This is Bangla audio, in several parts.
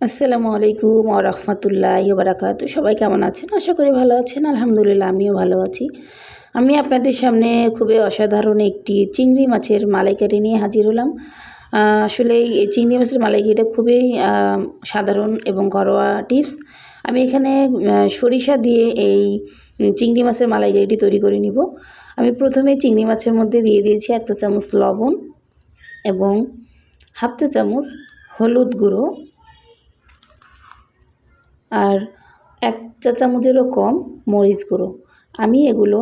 আসসালামু আলাইকুম ওয়া রাহমাতুল্লাহি ওয়া বারাকাতুহু। সবাই কেমন আছেন? আশা করি ভালো আছেন। আলহামদুলিল্লাহ আমিও ভালো আছি। আমি আপনাদের সামনে খুবই অসাধারণ একটি চিংড়ি মাছের মালাইকারি নিয়ে হাজির হলাম। আসলে এই চিংড়ি মাছের মালাইকারিটা খুবই সাধারণ এবং ঘরোয়া টিপস। আমি এখানে সরিষা দিয়ে এই চিংড়ি মাছের মালাইকারিটি তৈরি করে নিব। আমি প্রথমে চিংড়ি মাছের মধ্যে দিয়ে দিয়েছি 1 চা চামচ লবণ এবং হাফ চা চামচ হলুদ গুঁড়ো আর 1 চা চামচেরও কম মরিচ গুঁড়ো। আমি এগুলো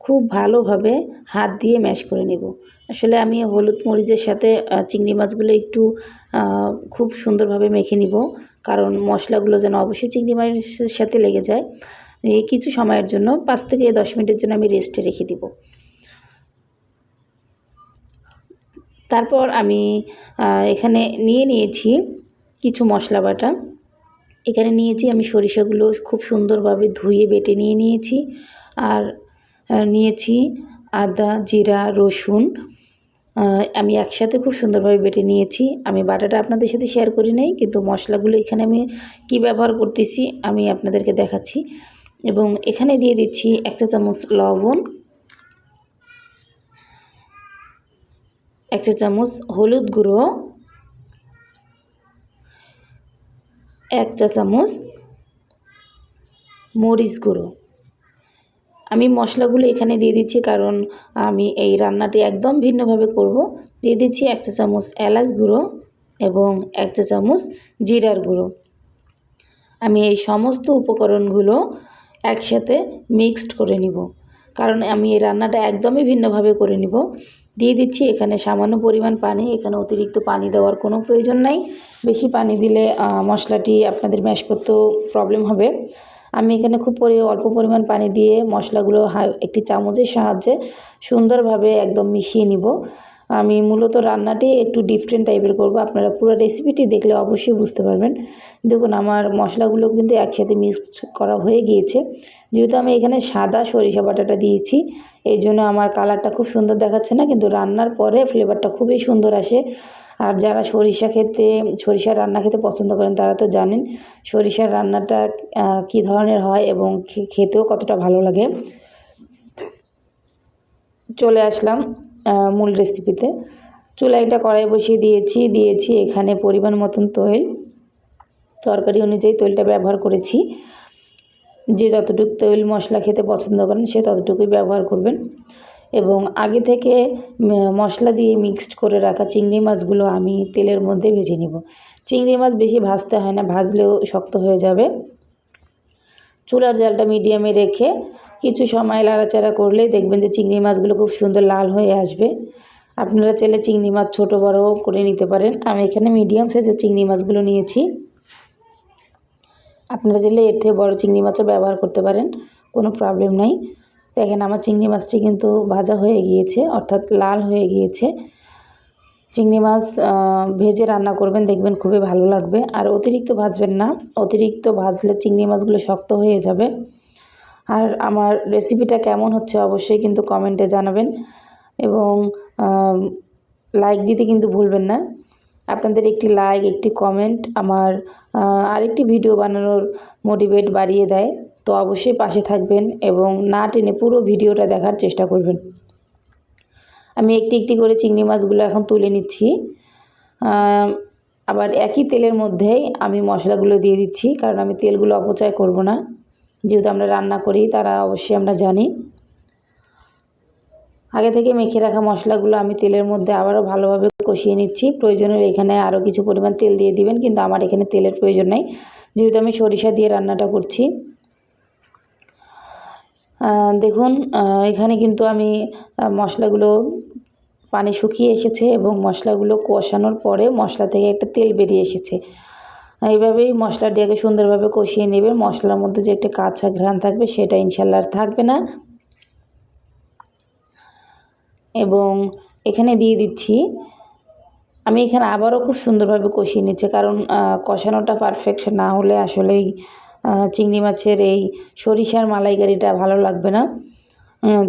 খুব ভালোভাবে হাত দিয়ে ম্যাশ করে নেব। আসলে আমি হলুদ মরিচের সাথে চিংড়ি মাছগুলো একটু খুব সুন্দরভাবে মেখে নিব, কারণ মশলাগুলো যেন অবশ্যই চিংড়ি মাছের সাথে লেগে যায়। এই কিছু সময়ের জন্য 5 থেকে 10 মিনিটের জন্য আমি রেস্টে রেখে দিব। তারপর আমি এখানে নিয়েছি কিছু মশলা বাটা। এখানে নিয়েছি আমি সরিষাগুলো খুব সুন্দরভাবে ধুয়ে বেটে নিয়েছি, আর নিয়েছি আদা, জিরা, রসুন আমি একসাথে খুব সুন্দরভাবে বেটে নিয়েছি। আমি বাটাটা আপনাদের সাথে শেয়ার করি নাই, কিন্তু মশলাগুলো এখানে আমি কি ব্যবহার করতেছি আমি আপনাদেরকে দেখাচ্ছি। এবং এখানে দিয়ে দিচ্ছি 1 চা চামচ লবণ, 1 চা চামচ হলুদ গুঁড়ো, 1 চা চামচ মরিচ গুঁড়ো। আমি মশলাগুলো এখানে দিয়ে দিচ্ছি কারণ আমি এই রান্নাটি একদম ভিন্নভাবে করব। দিয়ে দিচ্ছি 1 চা চামচ এলাচ গুঁড়ো এবং 1 চা চামচ জিরার গুঁড়ো। আমি এই সমস্ত উপকরণগুলো একসাথে মিক্সড করে নিব, কারণ আমি এই রান্নাটা একদমই ভিন্নভাবে করে নিব। দিয়ে দিচ্ছি এখানে সামান্য পরিমাণ পানি। এখানে অতিরিক্ত পানি দেওয়ার কোনো প্রয়োজন নাই। বেশি পানি দিলে মশলাটি আপনাদের ম্যাশ করতেও প্রবলেম হবে। আমি এখানে খুব অল্প পরিমাণ পানি দিয়ে মশলাগুলো একটি চামচের সাহায্যে সুন্দরভাবে একদম মিশিয়ে নিব। আমি মূলত রান্নাটি একটু ডিফারেন্ট টাইপের করব। আপনারা পুরো রেসিপিটি দেখলে অবশ্যই বুঝতে পারবেন। দেখুন আমার মশলাগুলো কিন্তু একসাথে মিক্সড করা হয়ে গিয়েছে। যেহেতু আমি এখানে সাদা সরিষা বাটাটা দিয়েছি, এই জন্য আমার কালারটা খুব সুন্দর দেখাচ্ছে না, কিন্তু রান্নার পরে ফ্লেভারটা খুবই সুন্দর আসে। আর যারা সরিষার রান্না খেতে পছন্দ করেন তারা তো জানেন সরিষার রান্নাটা কী ধরনের হয় এবং খেতেও কতটা ভালো লাগে। চলে আসলাম মূল রেসিপিতে। চুলায় একটা কড়াই বসিয়ে দিয়েছি এখানে পরিমাণ মতন তেল। তরকারি অনুযায়ী তেলটা ব্যবহার করেছি। যে যতটুকু তেল মশলা খেতে পছন্দ করেন সে ততটুকুই ব্যবহার করবেন। এবং আগে থেকে মশলা দিয়ে মিক্সড করে রাখা চিংড়ি মাছগুলো আমি তেলের মধ্যে ভেজে নেব। চিংড়ি মাছ বেশি ভাজতে হয় না, ভাজলেও শক্ত হয়ে যাবে। চুলার জালটা মিডিয়ামে রেখে কিছু সময় লাড়াচাড়া করলে দেখবেন যে চিংড়ি মাছগুলো খুব সুন্দর লাল হয়ে আসবে। আপনারা চাইলে চিংড়ি মাছ ছোটো বড়ো করে নিতে পারেন। আমি এখানে মিডিয়াম সাইজের চিংড়ি মাছগুলো নিয়েছি। আপনারা চাইলে এর থেকে বড়ো চিংড়ি মাছও ব্যবহার করতে পারেন, কোনো প্রবলেম নাই। দেখেন আমার চিংড়ি মাছটি কিন্তু ভাজা হয়ে গিয়েছে, অর্থাৎ লাল হয়ে গিয়েছে। চিংড়ি মাছ ভেজে রান্না করবেন, দেখবেন খুবই ভালো লাগবে। আর অতিরিক্ত ভাজবেন না, অতিরিক্ত ভাজলে চিংড়ি মাছগুলো শক্ত হয়ে যাবে। আর আমার রেসিপিটা কেমন হচ্ছে অবশ্যই কিন্তু কমেন্টে জানাবেন এবং লাইক দিতে কিন্তু ভুলবেন না। আপনাদের একটি লাইক, একটি কমেন্ট আমার আরেকটি ভিডিও বানানোর মোটিভেট বাড়িয়ে দেয়। তো অবশ্যই পাশে থাকবেন এবং না টেনে পুরো ভিডিওটা দেখার চেষ্টা করবেন। আমি একটি করে চিংড়ি মাছগুলো এখন তুলে নিচ্ছি। আবার একই তেলের মধ্যেই আমি মশলাগুলো দিয়ে দিচ্ছি, কারণ আমি তেলগুলো অপচয় করব না। যেহেতু আমরা রান্না করি তারা অবশ্যই আমরা জানি। আগে থেকে মেখে রাখা মশলাগুলো আমি তেলের মধ্যে আবারও ভালোভাবে কষিয়ে নিচ্ছি। প্রয়োজন হলে এখানে আরও কিছু পরিমাণ তেল দিয়ে দিবেন, কিন্তু আমার এখানে তেলের প্রয়োজন নেই, যেহেতু আমি সরিষা দিয়ে রান্নাটা করছি। দেখুন এখানে কিন্তু আমি মশলাগুলো পানি শুকিয়ে এসেছে এবং মশলাগুলো কষানোর পরে মশলা থেকে একটা তেল বেরিয়ে এসেছে। এইভাবেই মশলাটাকে সুন্দরভাবে কষিয়ে নেবেন। মশলার মধ্যে যে একটা কাঁচা ঘ্রাণ থাকবে সেটা ইনশাল্লাহ আর থাকবে না। এবং এখানে দিয়ে দিচ্ছি, আমি এখানে আবারও খুব সুন্দরভাবে কষিয়ে নিচ্ছি, কারণ কষানোটা পারফেক্ট না হলে আসলেই চিংড়ি মাছের এই সরিষার মালাইকারিটা ভালো লাগবে না।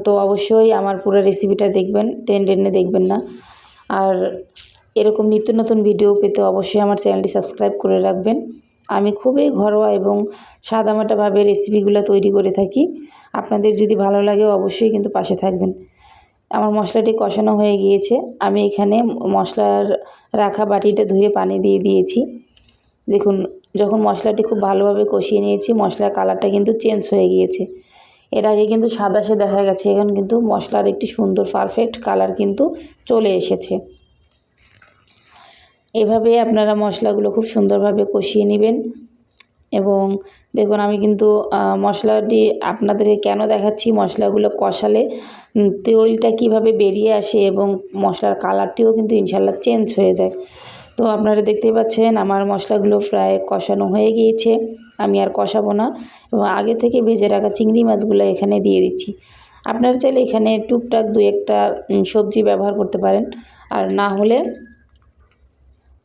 তো অবশ্যই আমার পুরো রেসিপিটা দেখবেন, টেনে দেখবেন না। আর এরকম নিত্য নতুন ভিডিও পেতে অবশ্যই আমার চ্যানেলটি সাবস্ক্রাইব করে রাখবেন। আমি খুবই ঘরোয়া এবং সাদামাটাভাবে রেসিপিগুলো তৈরি করে থাকি। আপনাদের যদি ভালো লাগে অবশ্যই কিন্তু পাশে থাকবেন। আমার মশলাটি কষানো হয়ে গিয়েছে। আমি এখানে মশলার রাখা বাটিটা ধুয়ে পানি দিয়ে দিয়েছি। দেখুন, যখন মশলাটি খুব ভালোভাবে কষিয়ে নিয়েছি, মশলার কালারটা কিন্তু চেঞ্জ হয়ে গিয়েছে। এর আগে কিন্তু সাদাসে দেখা গেছে, এখন কিন্তু মশলার একটি সুন্দর পারফেক্ট কালার কিন্তু চলে এসেছে। এভাবে আপনারা মশলাগুলো খুব সুন্দরভাবে কষিয়ে নেবেন। এবং দেখুন, আমি কিন্তু মশলাটি আপনাদেরকে কেন দেখাচ্ছি, মশলাগুলো কষালে তেলটা কিভাবে বেরিয়ে আসে এবং মশলার কালারটিও কিন্তু ইনশাল্লাহ চেঞ্জ হয়ে যায়। তো আপনারা দেখতেই পাচ্ছেন আমার মশলাগুলো প্রায় কষানো হয়ে গিয়েছে। আমি আর কষাবো না এবং আগে থেকে ভেজে রাখা চিংড়ি মাছগুলো এখানে দিয়ে দিচ্ছি। আপনারা চাইলে এখানে টুকটাক 2-1টা সবজি ব্যবহার করতে পারেন, আর না হলে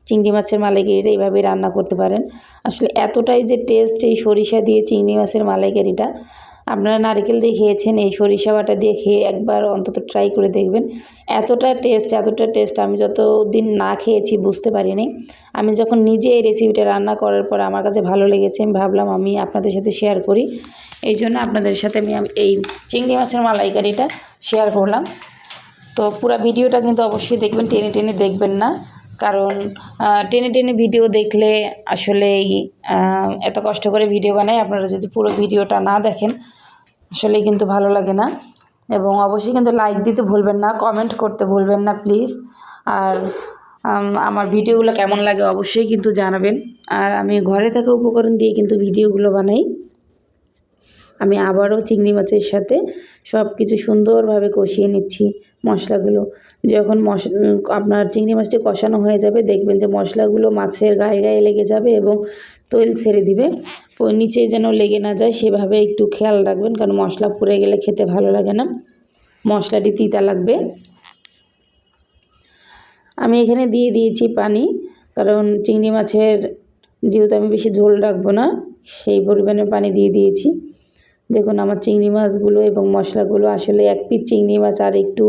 চিংড়ি মাছের মালাইকারিটা এইভাবে রান্না করতে পারেন। আসলে এতটাই যে টেস্ট এই সরিষা দিয়ে চিংড়ি মাছের মালাইকারিটা, আপনারা নারকেল দিয়ে খেয়েছেন, এই সরিষা বাটা দিয়ে খেয়ে একবার অন্তত ট্রাই করে দেখবেন। এতটা টেস্ট আমি যতদিন না খেয়েছি বুঝতে পারিনি। আমি যখন নিজে এই রেসিপিটা রান্না করার পর আমার কাছে ভালো লেগেছে, আমি ভাবলাম আমি আপনাদের সাথে শেয়ার করি। এই জন্য আপনাদের সাথে আমি এই চিংড়ি মাছের মালাইকারিটা শেয়ার করলাম। তো পুরো ভিডিওটা কিন্তু অবশ্যই দেখবেন, টেনে টেনে দেখবেন না, কারণ টেনে টেনে ভিডিও দেখলে আসলেই এত কষ্ট করে ভিডিও বানাই, আপনারা যদি পুরো ভিডিওটা না দেখেন আসলে কিন্তু ভালো লাগে না। এবং অবশ্যই কিন্তু লাইক দিতে ভুলবেন না, কমেন্ট করতে ভুলবেন না প্লিজ। আর আমার ভিডিওগুলো কেমন লাগে অবশ্যই কিন্তু জানাবেন। আর আমি ঘরে থাকা উপকরণ দিয়ে কিন্তু ভিডিওগুলো বানাই। আমি আবারও চিংড়ি মাছের সাথে সব কিছু সুন্দরভাবে কষিয়ে নিচ্ছি মশলাগুলো। যখন আপনার চিংড়ি মাছটি কষানো হয়ে যাবে, দেখবেন যে মশলাগুলো মাছের গায়ে গায়ে লেগে যাবে এবং তেল ছেড়ে দিবে। ওই নিচে যেন লেগে না যায় সেভাবে একটু খেয়াল রাখবেন, কারণ মশলা পুড়ে গেলে খেতে ভালো লাগে না, মশলাটি তিতা লাগবে। আমি এখানে দিয়ে দিয়েছি পানি, কারণ চিংড়ি মাছের যেহেতু আমি বেশি ঝোল রাখবো না, সেই পরিমাণে পানি দিয়ে দিয়েছি। দেখুন, আমার চিংড়ি মাছগুলো এবং মশলাগুলো আসলে 1 পিস চিংড়ি মাছ আর একটু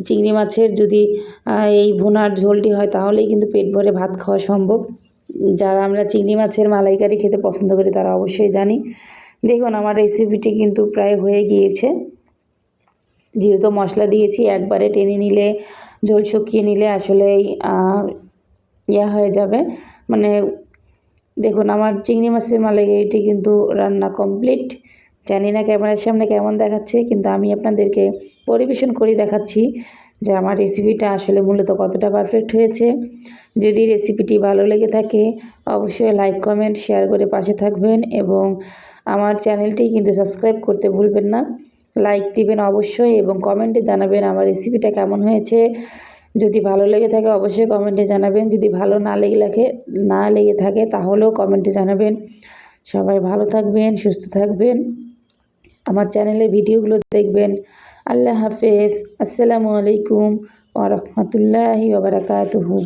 চিংড়ি মাছের যদি এই ভুনার ঝোলটি হয় তাহলেই কিন্তু পেট ভরে ভাত খাওয়া সম্ভব। যারা আমরা চিংড়ি মাছের মালাইকারি খেতে পছন্দ করি তারা অবশ্যই জানি। দেখুন, আমার রেসিপিটি কিন্তু প্রায় হয়ে গিয়েছে। যেহেতু মশলা দিয়েছি, একবারে টেনে নিলে, ঝোল শুকিয়ে নিলে আসলেই হয়ে যাবে। মানে দেখুন, আমার চিংড়ি মাছের মালাইকারিটি কিন্তু রান্না কমপ্লিট। জানি না ক্যামেরার সামনে কেমন দেখাচ্ছে, কিন্তু আমি আপনাদেরকে পরিবেশন করে দেখাচ্ছি যে আমার রেসিপিটা আসলে মূলত কতটা পারফেক্ট হয়েছে। যদি রেসিপিটি ভালো লেগে থাকে অবশ্যই লাইক, কমেন্ট, শেয়ার করে পাশে থাকবেন এবং আমার চ্যানেলটি কিন্তু সাবস্ক্রাইব করতে ভুলবেন না। লাইক দিবেন অবশ্যই এবং কমেন্টে জানাবেন আমার রেসিপিটা কেমন হয়েছে। যদি ভালো লেগে থাকে অবশ্যই কমেন্টে জানাবেন, যদি ভালো না লেগে থাকে তাহলেও কমেন্টে জানাবেন। সবাই ভালো থাকবেন, সুস্থ থাকবেন, আমার চ্যানেলের ভিডিওগুলো দেখবেন। আল্লাহ হাফেজ। আসসালামু আলাইকুম ওয়া রাহমাতুল্লাহি ওয়া বারাকাতুহু।